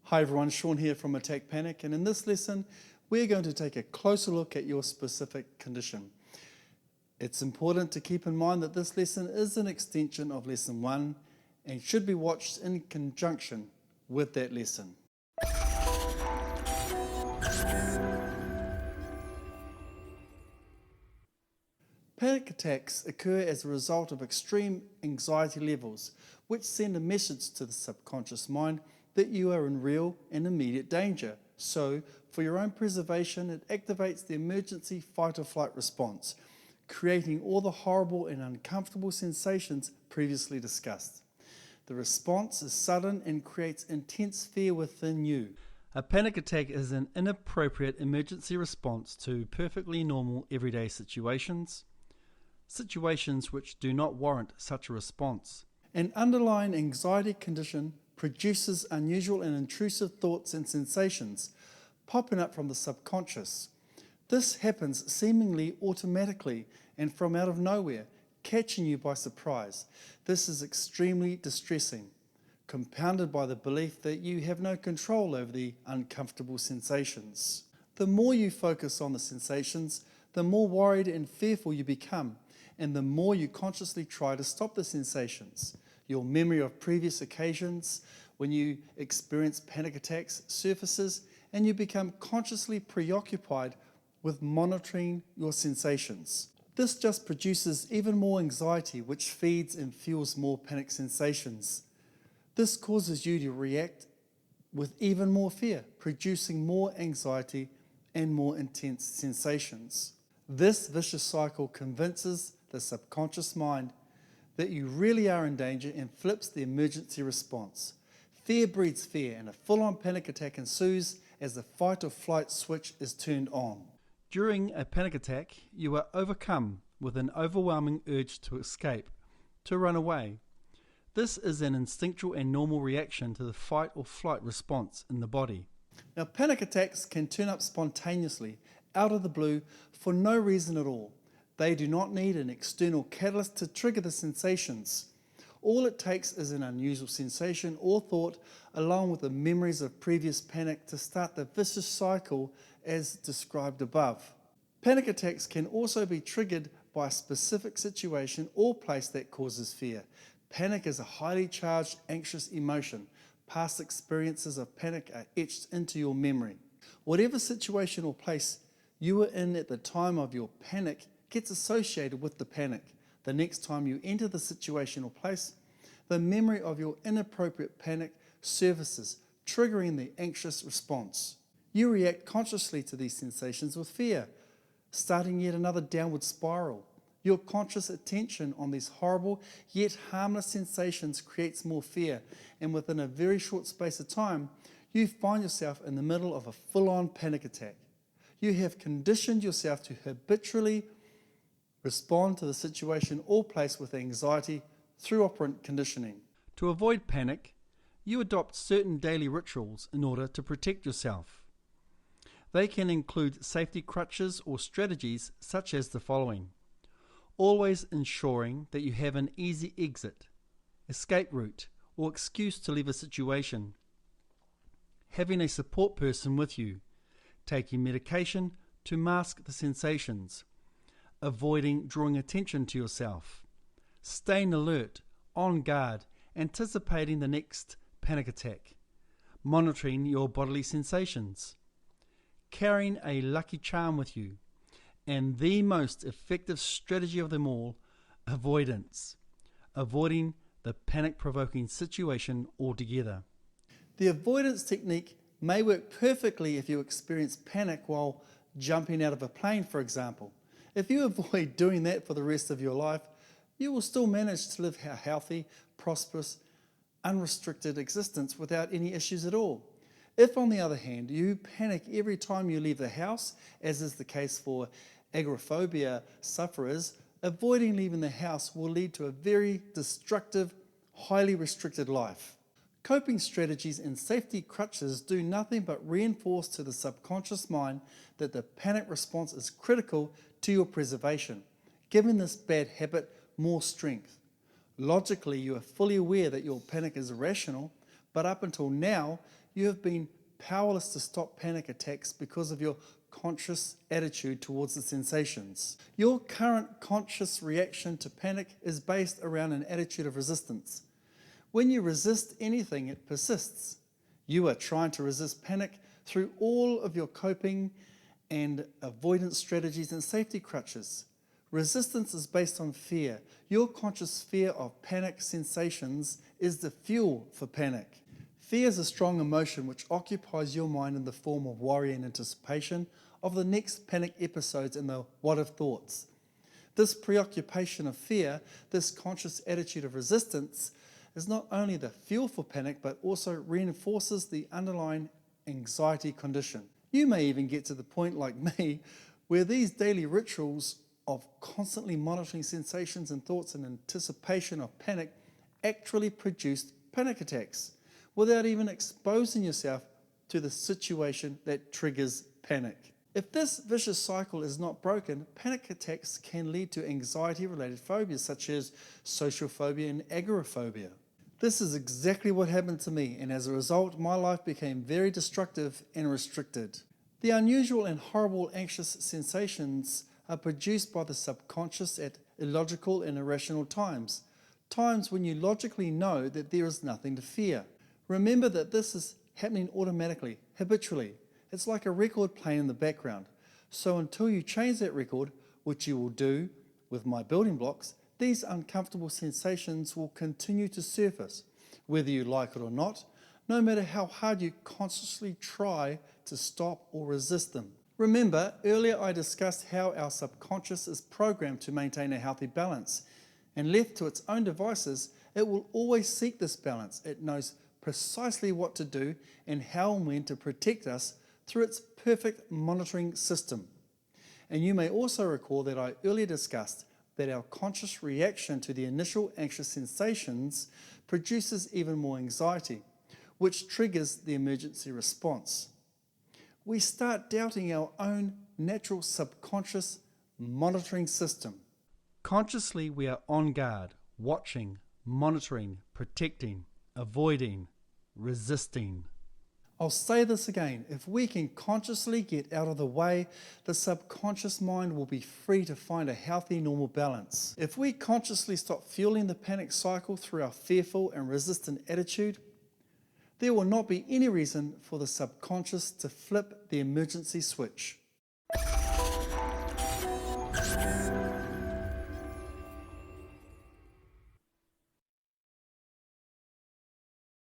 Hi everyone, Sean here from Attack Panic, and in this lesson we're going to take a closer look at your specific condition. It's important to keep in mind that this lesson is an extension of lesson 1 and should be watched in conjunction with that lesson. Panic attacks occur as a result of extreme anxiety levels, which send a message to the subconscious mind that you are in real and immediate danger. So, for your own preservation, it activates the emergency fight or flight response, creating all the horrible and uncomfortable sensations previously discussed. The response is sudden and creates intense fear within you. A panic attack is an inappropriate emergency response to perfectly normal everyday situations which do not warrant such a response. An underlying anxiety condition produces unusual and intrusive thoughts and sensations popping up from the subconscious. This happens seemingly automatically and from out of nowhere, catching you by surprise. This is extremely distressing, compounded by the belief that you have no control over the uncomfortable sensations. The more you focus on the sensations, the more worried and fearful you become, and the more you consciously try to stop the sensations. Your memory of previous occasions when you experience panic attacks surfaces, and you become consciously preoccupied with monitoring your sensations. This just produces even more anxiety, which feeds and fuels more panic sensations. This causes you to react with even more fear, producing more anxiety and more intense sensations. This vicious cycle convinces the subconscious mind that you really are in danger and flips the emergency response. Fear breeds fear, and a full-on panic attack ensues as the fight or flight switch is turned on. During a panic attack, you are overcome with an overwhelming urge to escape, to run away. This is an instinctual and normal reaction to the fight or flight response in the body. Now, panic attacks can turn up spontaneously, out of the blue, for no reason at all. They do not need an external catalyst to trigger the sensations. All it takes is an unusual sensation or thought, along with the memories of previous panic, to start the vicious cycle as described above. Panic attacks can also be triggered by a specific situation or place that causes fear. Panic is a highly charged, anxious emotion. Past experiences of panic are etched into your memory. Whatever situation or place you were in at the time of your panic gets associated with the panic. The next time you enter the situation or place, the memory of your inappropriate panic surfaces, triggering the anxious response. You react consciously to these sensations with fear, starting yet another downward spiral. Your conscious attention on these horrible yet harmless sensations creates more fear, and within a very short space of time, you find yourself in the middle of a full-on panic attack. You have conditioned yourself to habitually respond to the situation or place with anxiety through operant conditioning. To avoid panic, you adopt certain daily rituals in order to protect yourself. They can include safety crutches or strategies such as the following. Always ensuring that you have an easy exit, escape route, or excuse to leave a situation. Having a support person with you. Taking medication to mask the sensations. Avoiding drawing attention to yourself. Staying alert, on guard, anticipating the next panic attack. Monitoring your bodily sensations. Carrying a lucky charm with you. And the most effective strategy of them all, avoidance. Avoiding the panic-provoking situation altogether. The avoidance technique may work perfectly if you experience panic while jumping out of a plane, for example. If you avoid doing that for the rest of your life, you will still manage to live a healthy, prosperous, unrestricted existence without any issues at all. If, on the other hand, you panic every time you leave the house, as is the case for agoraphobia sufferers, avoiding leaving the house will lead to a very destructive, highly restricted life. Coping strategies and safety crutches do nothing but reinforce to the subconscious mind that the panic response is critical to your preservation, giving this bad habit more strength. Logically, you are fully aware that your panic is irrational, but up until now, you have been powerless to stop panic attacks because of your conscious attitude towards the sensations. Your current conscious reaction to panic is based around an attitude of resistance. When you resist anything, it persists. You are trying to resist panic through all of your coping and avoidance strategies and safety crutches. Resistance is based on fear. Your conscious fear of panic sensations is the fuel for panic. Fear is a strong emotion which occupies your mind in the form of worry and anticipation of the next panic episodes and the what-if thoughts. This preoccupation of fear, this conscious attitude of resistance, is not only the fuel for panic but also reinforces the underlying anxiety condition. You may even get to the point, like me, where these daily rituals of constantly monitoring sensations and thoughts in anticipation of panic actually produce panic attacks without even exposing yourself to the situation that triggers panic. If this vicious cycle is not broken, panic attacks can lead to anxiety-related phobias such as social phobia and agoraphobia. This is exactly what happened to me, and as a result, my life became very destructive and restricted. The unusual and horrible anxious sensations are produced by the subconscious at illogical and irrational times when you logically know that there is nothing to fear. Remember that this is happening automatically, habitually. It's like a record playing in the background. So until you change that record, which you will do with my building blocks, these uncomfortable sensations will continue to surface, whether you like it or not, no matter how hard you consciously try to stop or resist them. Remember, earlier I discussed how our subconscious is programmed to maintain a healthy balance, and left to its own devices, it will always seek this balance. It knows precisely what to do and how and when to protect us through its perfect monitoring system. And you may also recall that I earlier discussed that our conscious reaction to the initial anxious sensations produces even more anxiety, which triggers the emergency response. We start doubting our own natural subconscious monitoring system. Consciously, we are on guard, watching, monitoring, protecting, avoiding, resisting. I'll say this again, if we can consciously get out of the way, the subconscious mind will be free to find a healthy, normal balance. If we consciously stop fueling the panic cycle through our fearful and resistant attitude, there will not be any reason for the subconscious to flip the emergency switch.